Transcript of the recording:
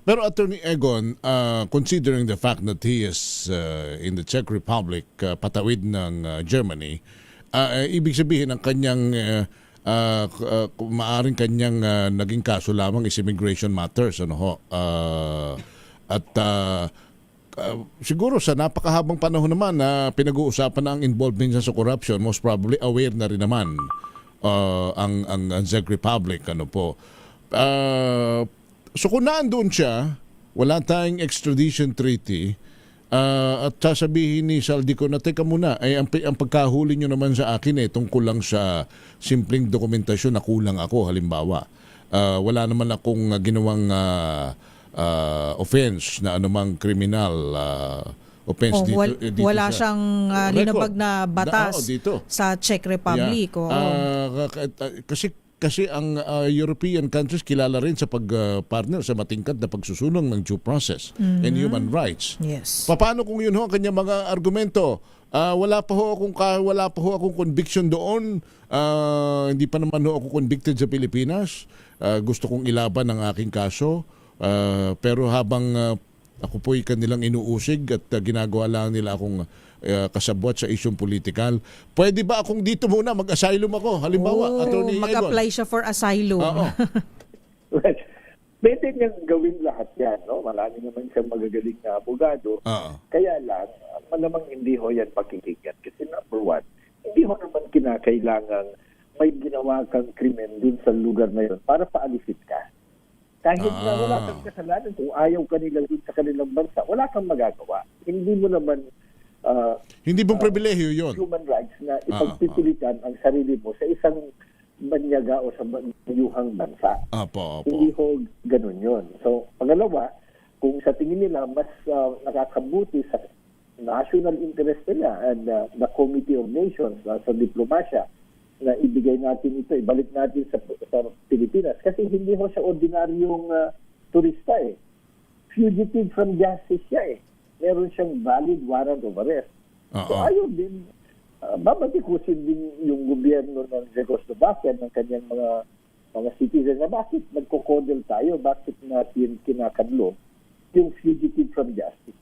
Pero Attorney Egon, considering the fact that he is in the Czech Republic, patawid ng Germany, ibig sabihin ang kanyang maaring kanyang naging kaso lamang is immigration matters, ano ho? Siguro sa napakahabang panahon naman na pinag-uusapan na ang involvement niya sa corruption, most probably aware na rin naman ang Czech Republic, ano po. So kung naandun siya, wala tayong extradition treaty, at sasabihin ni Saldico na teka muna, ay ang pagkahuli nyo naman sa akin tungkol lang sa simpleng dokumentasyon na kulang ako, halimbawa. Wala naman akong ginawang offense na anumang criminal offense dito wala siya. siyang linabag na batas dito sa Czech Republic. Kasi ang European countries kilala rin sa pag-partner sa matingkad na pagsusunong ng due process and human rights. Yes. Paano kung yun ho ang kanyang mga argumento? Wala pa ho akong conviction doon. Hindi pa naman ho ako convicted sa Pilipinas. Gusto kong ilaban ang aking kaso. Pero habang ako po'y kanilang inuusig at ginagawa lang nila akong kasabwat sa isyong politikal, pwede ba akong dito muna mag-asylum ako? Halimbawa, Attorney Egon. Mag-apply siya for asylum. Well, pwede niyang gawin lahat yan. No? Marami naman siyang magagaling na abogado. Kaya lang, malamang hindi ho yan pakikinggan. Kasi number one, hindi ho naman kinakailangan may ginawa kang krimen dun sa lugar na yun para paalisin ka. Kahit na wala kang kasalanan, kung ayaw kanila dun sa kanilang bansa, wala kang magagawa. Hindi mo naman hindi mong pribilehiyo yun. Human rights na ipagpipilitan ang sarili mo sa isang banyaga o sa banyuhang bansa. Hindi ho ganun yun. So, pangalawa, kung sa tingin nila mas nakakabuti sa national interest nila and the Committee of Nations sa diplomasya, na ibigay natin ito, ibalik natin sa Pilipinas. Kasi hindi ho siya ordinaryong turista Fugitive from justice siya Meron siyang valid warrant of arrest. So ayaw din, babatikusin din yung gobyerno ng Czechoslovakia ng kanyang mga citizens na bakit nagko-kodel tayo, bakit natin kinakanlo yung fugitive from justice.